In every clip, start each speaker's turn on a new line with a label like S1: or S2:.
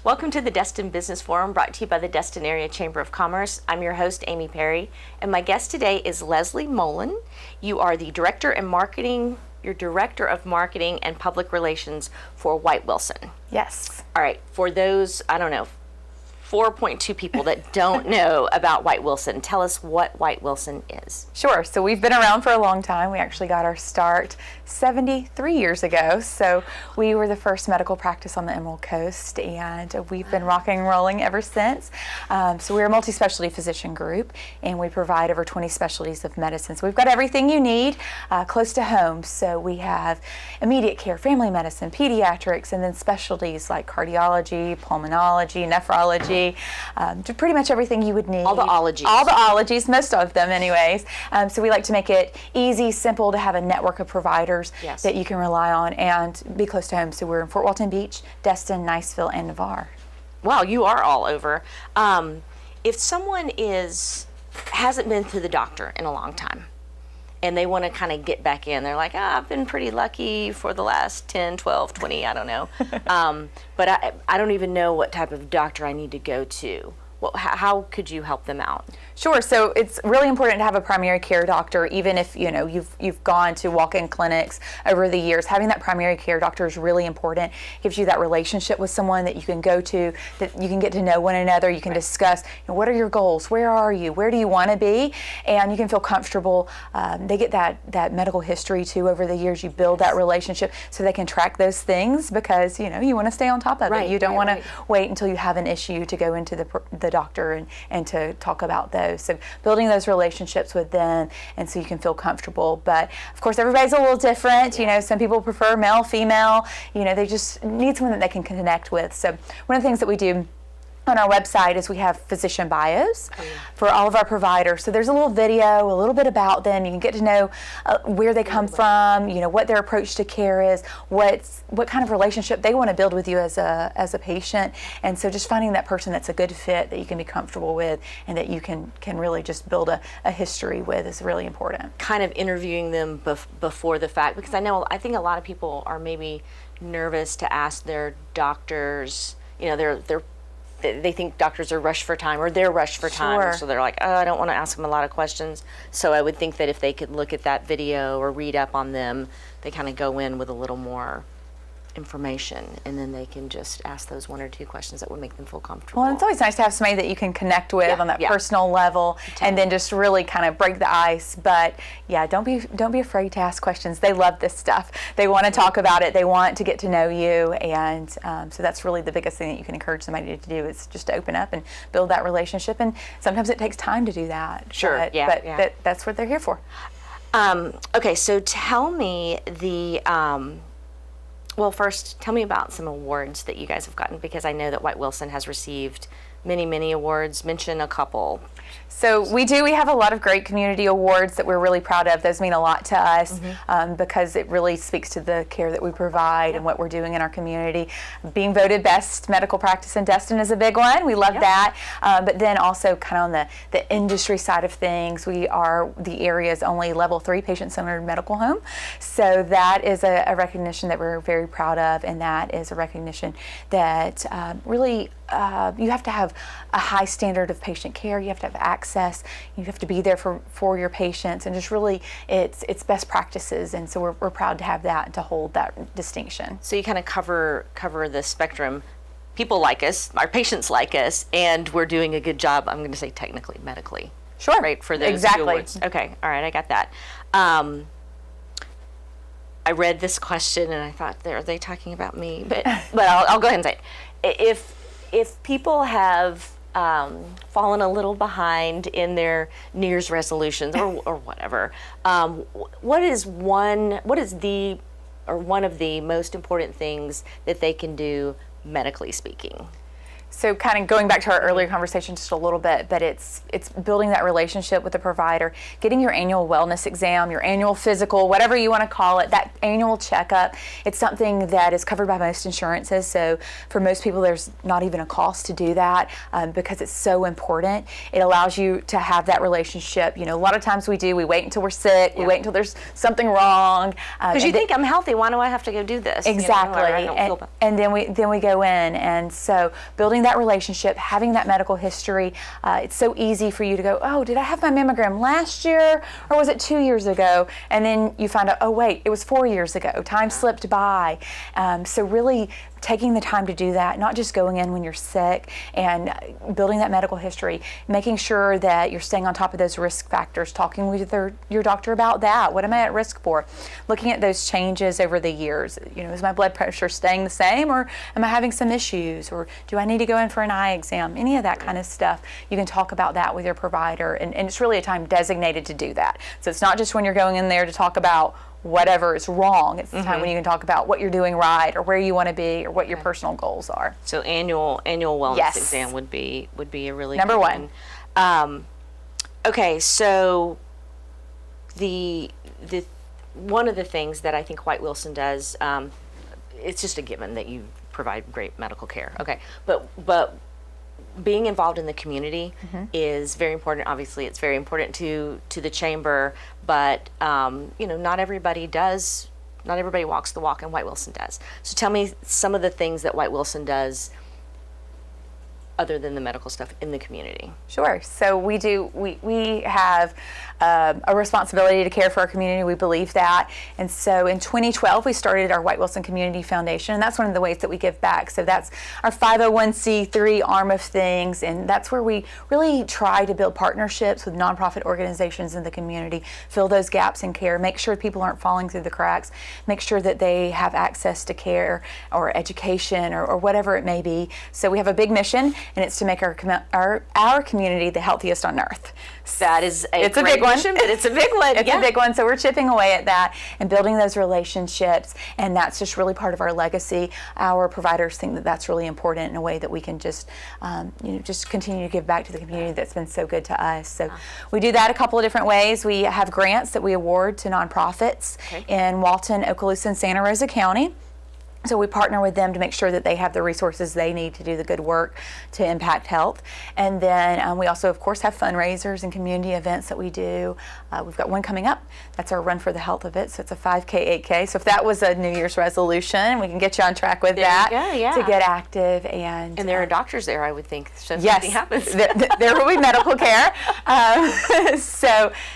S1: Welcome to the Destin Business Forum, brought to you by the Destin Area Chamber of Commerce. I'm your host, Amy Perry, and my guest today is Leslie Moland. You are the Director of Marketing and Public Relations for White Wilson.
S2: Yes.
S1: All right, for those, 4.2 people that don't know about White Wilson, tell us what White Wilson is.
S2: Sure. So we've been around for a long time. We actually got our start 73 years ago. So we were the first medical practice on the Emerald Coast, and we've been rocking and rolling ever since. So we're a multi-specialty physician group, and we provide over 20 specialties of medicine. So we've got everything you need close to home. So we have immediate care, family medicine, pediatrics, and then specialties like cardiology, pulmonology, nephrology, pretty much everything you would need.
S1: All the ologies.
S2: All the ologies, most of them anyways. So we like to make it easy, simple to have a network of providers that you can rely on and be close to home. So we're in Fort Walton Beach, Destin, Niceville, and Navarre.
S1: Wow, you are all over. If someone hasn't been to the doctor in a long time, and they want to kind of get back in, they're like, I've been pretty lucky for the last 10, 12, 20, I don't know. But I don't even know what type of doctor I need to go to. Well, how could you help them out?
S2: Sure. So it's really important to have a primary care doctor, even if you've gone to walk-in clinics over the years. Having that primary care doctor is really important. It gives you that relationship with someone that you can go to, that you can get to know one another. You can discuss, what are your goals? Where are you? Where do you want to be? And you can feel comfortable. They get that medical history too over the years. You build that relationship so they can track those things because you want to stay on top of it. You don't want to wait until you have an issue to go into the doctor and to talk about those. So building those relationships with them, and so you can feel comfortable. But of course, everybody's a little different. Some people prefer male, female. They just need someone that they can connect with. So one of the things that we do on our website is we have physician bios for all of our providers. So there's a little video, a little bit about them. You can get to know where they come from, what their approach to care is, what kind of relationship they want to build with you as a patient. And so just finding that person that's a good fit, that you can be comfortable with, and that you can really just build a history with is really important. Kind
S1: of interviewing them before the fact, because I think a lot of people are maybe nervous to ask their doctors, they think doctors are rushed for time, or they're rushed for time. So they're like, I don't want to ask them a lot of questions. So I would think that if they could look at that video or read up on them, they kind of go in with a little more information, and then they can just ask those one or two questions that would make them feel comfortable.
S2: Well, it's always nice to have somebody that you can connect with on that personal level, and then just really kind of break the ice. But don't be afraid to ask questions. They love this stuff. They want to talk about it. They want to get to know you, and so that's really the biggest thing that you can encourage somebody to do, is just to open up and build that relationship. And sometimes it takes time to do that. But that's what they're here for.
S1: Okay, so tell me first, tell me about some awards that you guys have gotten, because I know that White Wilson has received many, many awards. Mention a couple.
S2: So we have a lot of great community awards that we're really proud of. Those mean a lot to us because it really speaks to the care that we provide and what we're doing in our community. Being voted best medical practice in Destin is a big one. We love that. But then also kind of on the industry side of things, we are the area's only level 3 patient-centered medical home. So that is a recognition that we're very proud of, and that is a recognition that really you have to have a high standard of patient care. You have to have access. You have to be there for your patients, and just really it's best practices. And so we're proud to have that and to hold that distinction.
S1: So you kind of cover the spectrum. People like us, our patients like us, and we're doing a good job. I'm going to say technically, medically.
S2: Sure.
S1: Right, for those
S2: exactly.
S1: awards. Okay. All right. I got that. I read this question and I thought, are they talking about me? But I'll go ahead and say it. If people have fallen a little behind in their New Year's resolutions or whatever, what is one of the most important things that they can do, medically speaking?
S2: So kind of going back to our earlier conversation just a little bit, but it's building that relationship with the provider, getting your annual wellness exam, your annual physical, whatever you want to call it, that annual checkup. It's something that is covered by most insurances. So for most people, there's not even a cost to do that because it's so important. It allows you to have that relationship. You know, a lot of times we wait until we're sick, we wait until there's something wrong.
S1: Because you think I'm healthy, why do I have to go do this?
S2: Exactly.
S1: You know, I don't feel bad.
S2: And then we go in, and so building that relationship, having that medical history, it's so easy for you to go, oh, did I have my mammogram last year or was it 2 years ago? And then you find out, oh wait, it was 4 years ago. Time slipped by. So really taking the time to do that, not just going in when you're sick, and building that medical history, making sure that you're staying on top of those risk factors, talking with your doctor about that. What am I at risk for? Looking at those changes over the years. You know, is my blood pressure staying the same, or am I having some issues, or do I need to go in for an eye exam? Any of that kind of stuff. You can talk about that with your provider, and it's really a time designated to do that. So it's not just when you're going in there to talk about whatever is wrong. It's the time when you can talk about what you're doing right, or where you want to be, or what your personal goals are.
S1: So annual wellness exam would be a really
S2: number
S1: good
S2: one.
S1: Okay, so the one of the things that I think White Wilson does, it's just a given that you provide great medical care. Okay, but being involved in the community is very important. Obviously, it's very important to the chamber, but you know, not everybody walks the walk, and White Wilson does. So tell me some of the things that White Wilson does other than the medical stuff in the community.
S2: Sure. So we have a responsibility to care for our community. We believe that. And so in 2012, we started our White Wilson Community Foundation, and that's one of the ways that we give back. So that's our 501c3 arm of things, and that's where we really try to build partnerships with nonprofit organizations in the community, fill those gaps in care, make sure people aren't falling through the cracks, make sure that they have access to care or education or whatever it may be. So we have a big mission, and it's to make our community the healthiest on earth.
S1: That is
S2: it's a big one,
S1: but it's a big one.
S2: It's a big one. So we're chipping away at that and building those relationships, and that's just really part of our legacy. Our providers think that that's really important in a way that we can just, just continue to give back to the community that's been so good to us. So we do that a couple of different ways. We have grants that we award to nonprofits in Walton, Okaloosa, and Santa Rosa County. So we partner with them to make sure that they have the resources they need to do the good work to impact health. And then we also, of course, have fundraisers and community events that we do. We've got one coming up. That's our Run for the Health of It. So it's a 5K, 8K. So if that was a New Year's resolution, we can get you on track with that to get active. And
S1: there are doctors there, I would think, so
S2: yes,
S1: something happens.
S2: there will be medical care.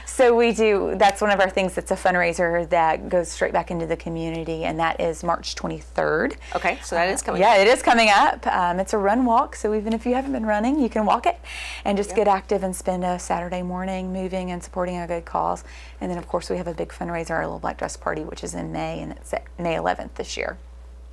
S2: So we do, that's one of our things that's a fundraiser that goes straight back into the community, and that is March 23rd.
S1: Okay, so that is coming up.
S2: Yeah, it is coming up. It's a run walk, so even if you haven't been running, you can walk it and just get active and spend a Saturday morning moving and supporting a good cause. And then, of course, we have a big fundraiser, our Little Black Dress Party, which is in May, and it's May 11th this year.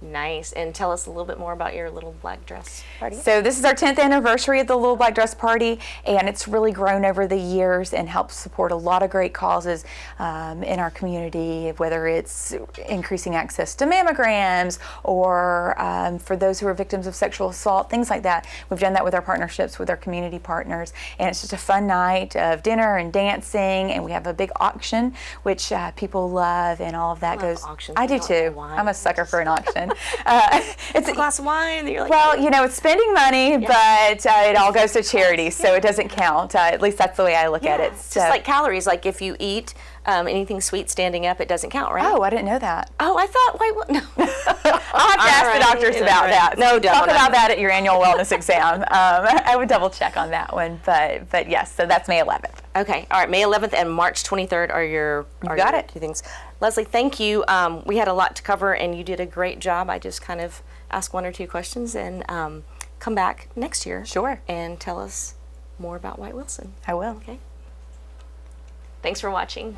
S1: Nice. And tell us a little bit more about your Little Black Dress Party.
S2: So this is our 10th anniversary of the Little Black Dress Party, and it's really grown over the years and helps support a lot of great causes in our community, whether it's increasing access to mammograms or for those who are victims of sexual assault, things like that. We've done that with our partnerships with our community partners, and it's just a fun night of dinner and dancing, and we have a big auction, which people love, and all of that goes.
S1: Auctions.
S2: I do too. I'm a sucker for an auction.
S1: It's a glass of wine. You're like,
S2: well, it's spending money, but it all goes to charity, so it doesn't count. At least that's the way I look at it.
S1: It's just like calories. Like if you eat anything sweet standing up, it doesn't count, right?
S2: Oh, I didn't know that.
S1: Oh, I thought, no.
S2: I'll have to ask the doctors about that.
S1: No, don't.
S2: Talk about that at your annual wellness exam. I would double check on that one, but yes, so that's May 11th.
S1: Okay, all right, May 11th and March 23rd are your two things. Leslie, thank you. We had a lot to cover, and you did a great job. I just kind of asked one or two questions, and come back next year.
S2: Sure.
S1: And tell us more about White Wilson.
S2: I will.
S1: Okay. Thanks for watching.